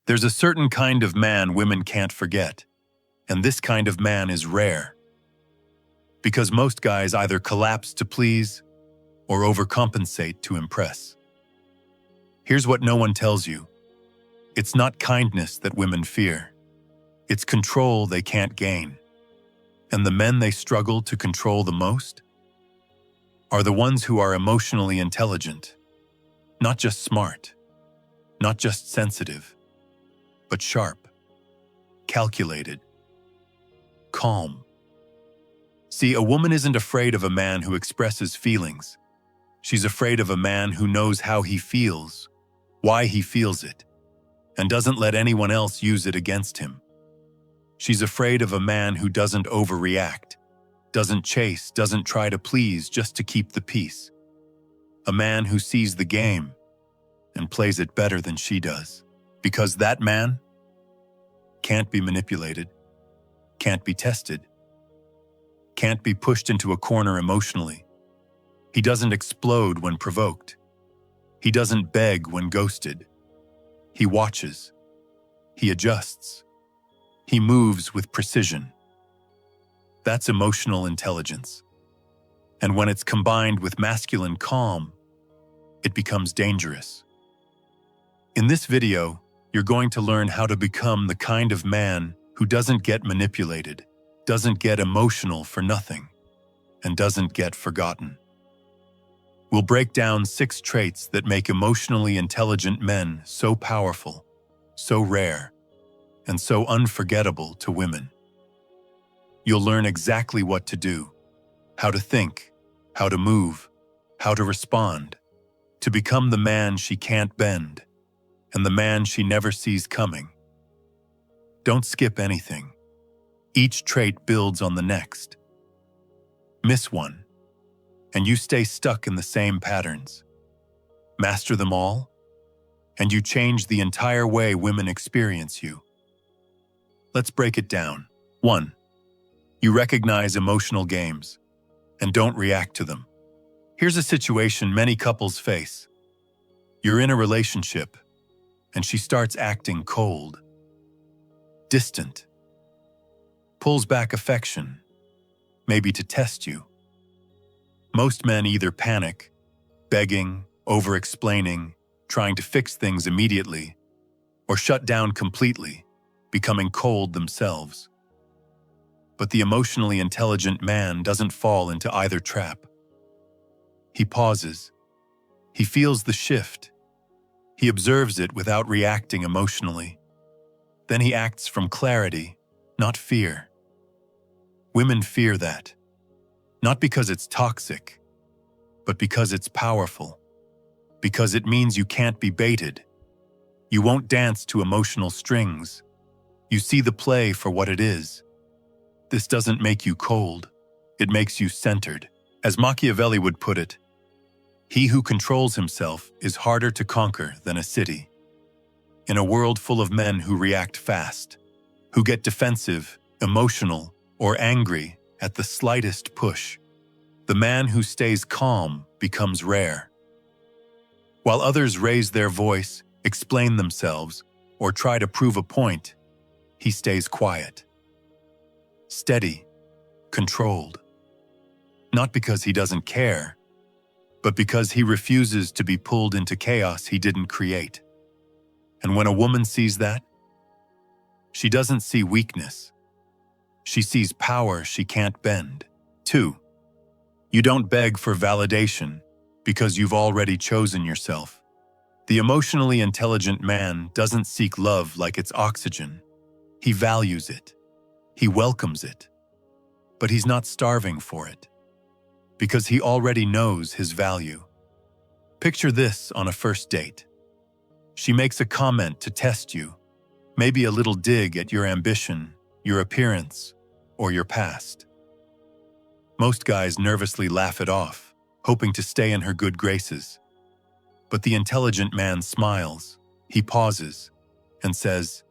There's a certain kind of man women can't forget, and this kind of man is rare. Because most guys either collapse to please or overcompensate to impress. Here's what no one tells you. It's not kindness that women fear. It's control they can't gain. And the men they struggle to control the most are the ones who are emotionally intelligent, not just smart, not just sensitive, but sharp, calculated, calm. See, a woman isn't afraid of a man who expresses feelings. She's afraid of a man who knows how he feels, why he feels it, and doesn't let anyone else use it against him. She's afraid of a man who doesn't overreact, doesn't chase, doesn't try to please just to keep the peace. A man who sees the game and plays it better than she does. Because that man can't be manipulated, can't be tested, can't be pushed into a corner emotionally. He doesn't explode when provoked. He doesn't beg when ghosted. He watches. He adjusts. He moves with precision. That's emotional intelligence. And when it's combined with masculine calm, it becomes dangerous. In this video, you're going to learn how to become the kind of man who doesn't get manipulated, doesn't get emotional for nothing, and doesn't get forgotten. We'll break down 6 traits that make emotionally intelligent men so powerful, so rare, and so unforgettable to women. You'll learn exactly what to do, how to think, how to move, how to respond, to become the man she can't bend, and the man she never sees coming. Don't skip anything. Each trait builds on the next. Miss one, and you stay stuck in the same patterns. Master them all, and you change the entire way women experience you. Let's break it down. 1. You recognize emotional games and don't react to them. Here's a situation many couples face. You're in a relationship, and she starts acting cold, distant, pulls back affection, maybe to test you. Most men either panic, begging, over-explaining, trying to fix things immediately, or shut down completely, becoming cold themselves. But the emotionally intelligent man doesn't fall into either trap. He pauses. He feels the shift. He observes it without reacting emotionally. Then he acts from clarity, not fear. Women fear that, not because it's toxic, but because it's powerful, because it means you can't be baited. You won't dance to emotional strings. You see the play for what it is. This doesn't make you cold. It makes you centered. As Machiavelli would put it, he who controls himself is harder to conquer than a city. In a world full of men who react fast, who get defensive, emotional, or angry at the slightest push, the man who stays calm becomes rare. While others raise their voice, explain themselves, or try to prove a point, he stays quiet. Steady, controlled. Not because he doesn't care, but because he refuses to be pulled into chaos he didn't create. And when a woman sees that, she doesn't see weakness. She sees power she can't bend. 2. You don't beg for validation because you've already chosen yourself. The emotionally intelligent man doesn't seek love like it's oxygen. He values it. He welcomes it. But he's not starving for it, because he already knows his value. Picture this on a first date. She makes a comment to test you, maybe a little dig at your ambition, your appearance, or your past. Most guys nervously laugh it off, hoping to stay in her good graces. But the intelligent man smiles. He pauses and says,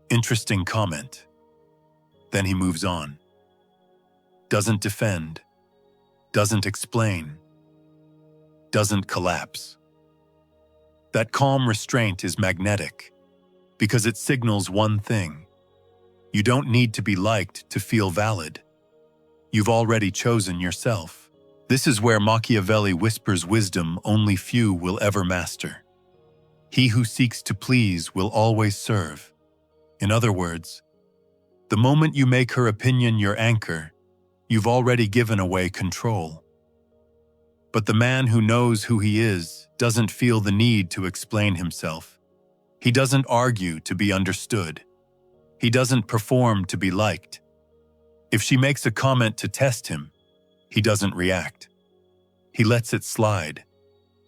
"Interesting comment." Then he moves on. Doesn't defend, doesn't explain, doesn't collapse. That calm restraint is magnetic. Because it signals one thing. You don't need to be liked to feel valid. You've already chosen yourself. This is where Machiavelli whispers wisdom only few will ever master. He who seeks to please will always serve. In other words, the moment you make her opinion your anchor, you've already given away control. But the man who knows who he is doesn't feel the need to explain himself. He doesn't argue to be understood. He doesn't perform to be liked. If she makes a comment to test him, he doesn't react. He lets it slide,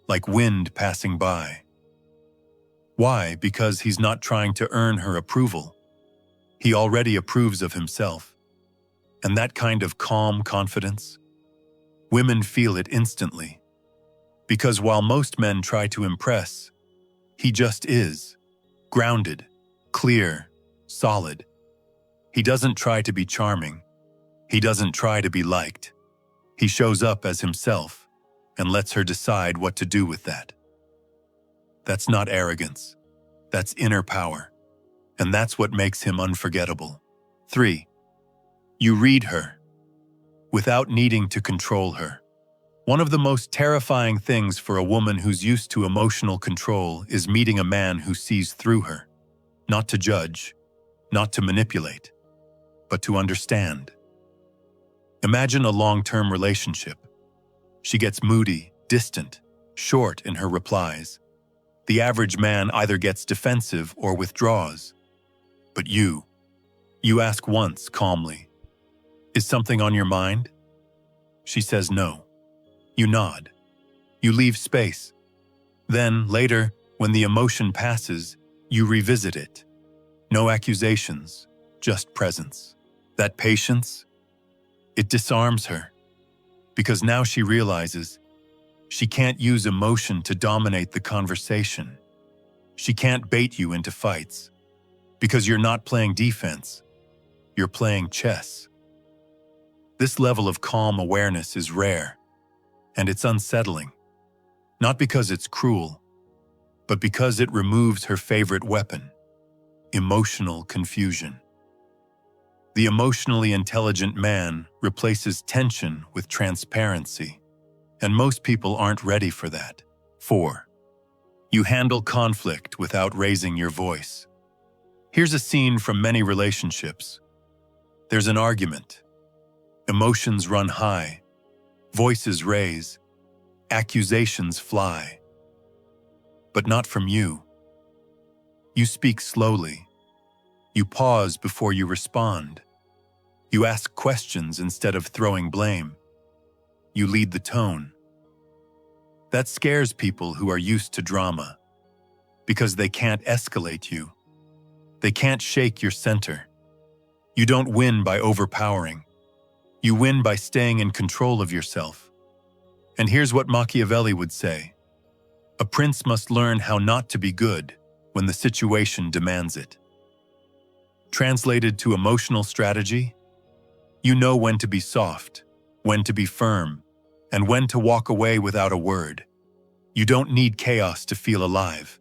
like wind passing by. Why? Because he's not trying to earn her approval. He already approves of himself. And that kind of calm confidence, women feel it instantly. Because while most men try to impress, he just is, grounded, clear, solid. He doesn't try to be charming. He doesn't try to be liked. He shows up as himself and lets her decide what to do with that. That's not arrogance. That's inner power. And that's what makes him unforgettable. 3. You read her without needing to control her. One of the most terrifying things for a woman who's used to emotional control is meeting a man who sees through her. Not to judge, not to manipulate, but to understand. Imagine a long-term relationship. She gets moody, distant, short in her replies. The average man either gets defensive or withdraws. But you ask once calmly, "Is something on your mind?" She says no. You nod. You leave space. Then, later, when the emotion passes, you revisit it. No accusations, just presence. That patience, it disarms her. Because now she realizes she can't use emotion to dominate the conversation. She can't bait you into fights. Because you're not playing defense, you're playing chess. This level of calm awareness is rare, and it's unsettling. Not because it's cruel, but because it removes her favorite weapon, emotional confusion. The emotionally intelligent man replaces tension with transparency, and most people aren't ready for that. 4. You handle conflict without raising your voice. Here's a scene from many relationships. There's an argument. Emotions run high. Voices raise. Accusations fly. But not from you. You speak slowly. You pause before you respond. You ask questions instead of throwing blame. You lead the tone. That scares people who are used to drama, because they can't escalate you. They can't shake your center. You don't win by overpowering. You win by staying in control of yourself. And here's what Machiavelli would say. A prince must learn how not to be good when the situation demands it. Translated to emotional strategy, you know when to be soft, when to be firm, and when to walk away without a word. You don't need chaos to feel alive.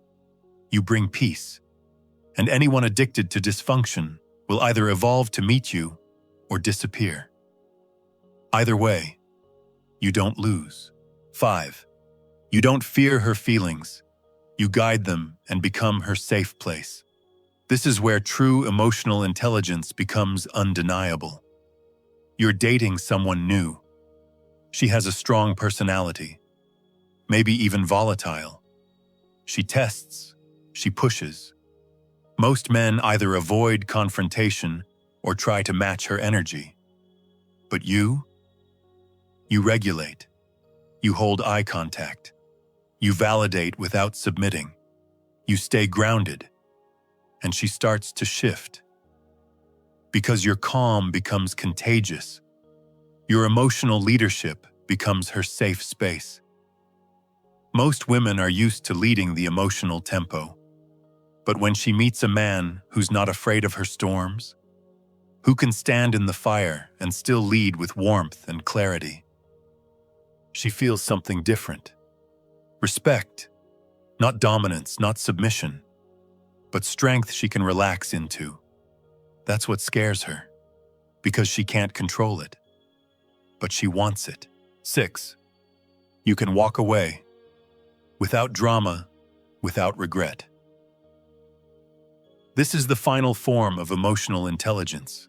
You bring peace. And anyone addicted to dysfunction will either evolve to meet you or disappear. Either way, you don't lose. 5. You don't fear her feelings. You guide them and become her safe place. This is where true emotional intelligence becomes undeniable. You're dating someone new. She has a strong personality, maybe even volatile. She tests, she pushes. Most men either avoid confrontation or try to match her energy. But you regulate. You hold eye contact. You validate without submitting. You stay grounded. And she starts to shift. Because your calm becomes contagious. Your emotional leadership becomes her safe space. Most women are used to leading the emotional tempo. But when she meets a man who's not afraid of her storms, who can stand in the fire and still lead with warmth and clarity, she feels something different. Respect, not dominance, not submission. but strength she can relax into. That's what scares her, because she can't control it, but she wants it. 6. You can walk away, without drama, without regret. This is the final form of emotional intelligence,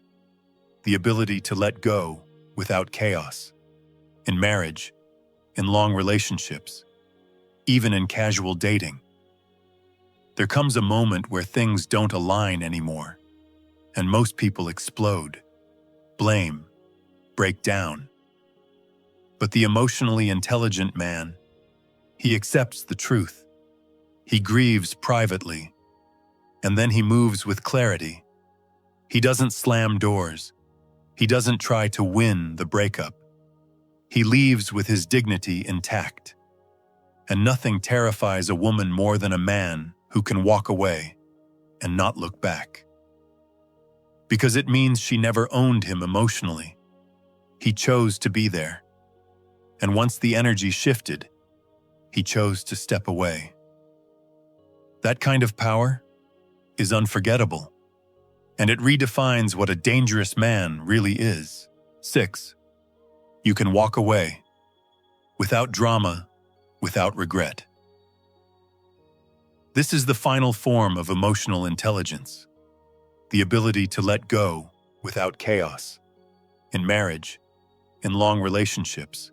the ability to let go without chaos. In marriage, in long relationships, even in casual dating. There comes a moment where things don't align anymore, and most people explode, blame, break down. But the emotionally intelligent man, he accepts the truth. He grieves privately, and then he moves with clarity. He doesn't slam doors. He doesn't try to win the breakup. He leaves with his dignity intact. And nothing terrifies a woman more than a man who can walk away and not look back. Because it means she never owned him emotionally. He chose to be there. And once the energy shifted, he chose to step away. That kind of power is unforgettable, and it redefines what a dangerous man really is. 6. You can walk away, without drama, without regret. This is the final form of emotional intelligence, the ability to let go without chaos. In marriage, in long relationships,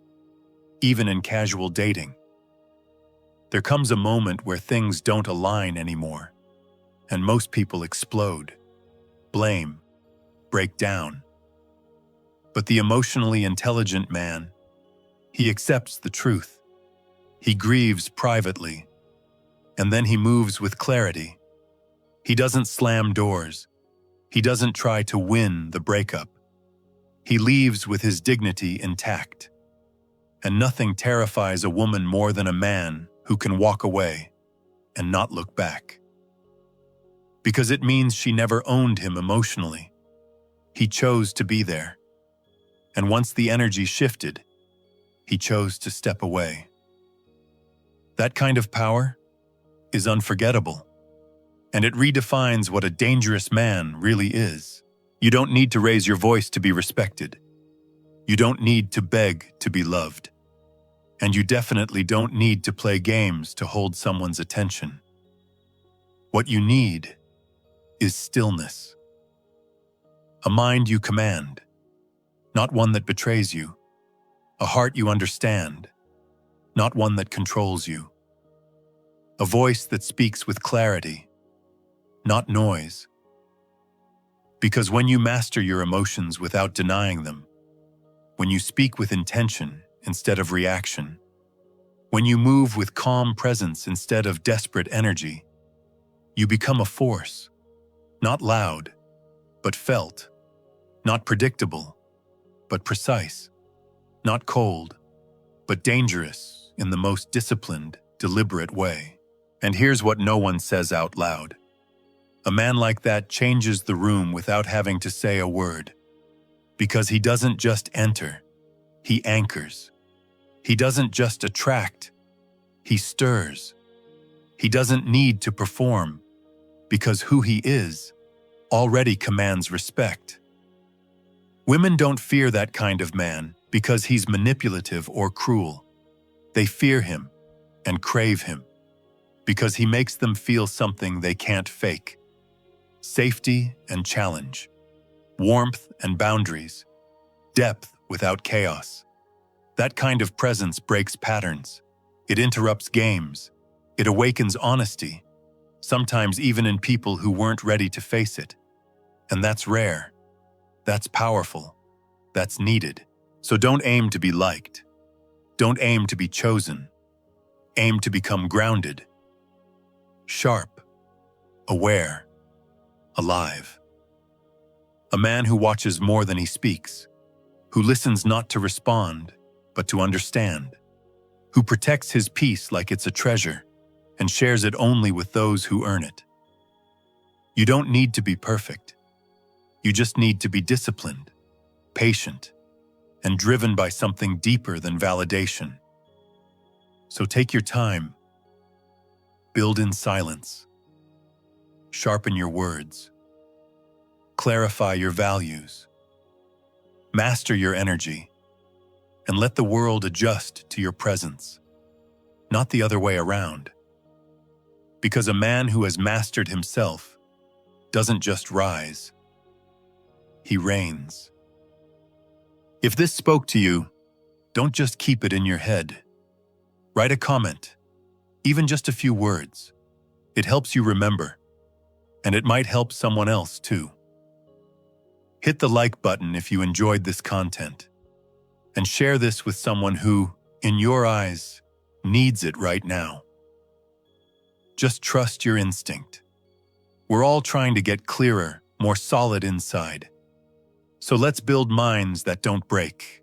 even in casual dating. There comes a moment where things don't align anymore, and most people explode, blame, break down. But the emotionally intelligent man, he accepts the truth. He grieves privately, and then he moves with clarity. He doesn't slam doors. He doesn't try to win the breakup. He leaves with his dignity intact. And nothing terrifies a woman more than a man who can walk away and not look back. Because it means she never owned him emotionally. He chose to be there. And once the energy shifted, he chose to step away. That kind of power is unforgettable, and it redefines what a dangerous man really is. You don't need to raise your voice to be respected. You don't need to beg to be loved. And you definitely don't need to play games to hold someone's attention. What you need is stillness. A mind you command, not one that betrays you. A heart you understand, not one that controls you. A voice that speaks with clarity, not noise. Because when you master your emotions without denying them, when you speak with intention instead of reaction, when you move with calm presence instead of desperate energy, you become a force, not loud, but felt, not predictable, but precise, not cold, but dangerous in the most disciplined, deliberate way. And here's what no one says out loud. A man like that changes the room without having to say a word. Because he doesn't just enter, he anchors. He doesn't just attract, he stirs. He doesn't need to perform, because who he is already commands respect. Women don't fear that kind of man because he's manipulative or cruel. They fear him and crave him because he makes them feel something they can't fake. Safety and challenge, warmth and boundaries, depth without chaos. That kind of presence breaks patterns. It interrupts games. It awakens honesty, sometimes even in people who weren't ready to face it. And that's rare. That's powerful. That's needed. So don't aim to be liked. Don't aim to be chosen. Aim to become grounded, sharp, aware, alive. A man who watches more than he speaks, who listens not to respond, but to understand, who protects his peace like it's a treasure and shares it only with those who earn it. You don't need to be perfect. You just need to be disciplined, patient, and driven by something deeper than validation. So take your time, build in silence, sharpen your words. Clarify your values. Master your energy, and let the world adjust to your presence, not the other way around. Because a man who has mastered himself doesn't just rise, he reigns. If this spoke to you, don't just keep it in your head. Write a comment, even just a few words. It helps you remember, and it might help someone else too. Hit the like button if you enjoyed this content, and share this with someone who, in your eyes, needs it right now. Just trust your instinct. We're all trying to get clearer, more solid inside. So let's build minds that don't break.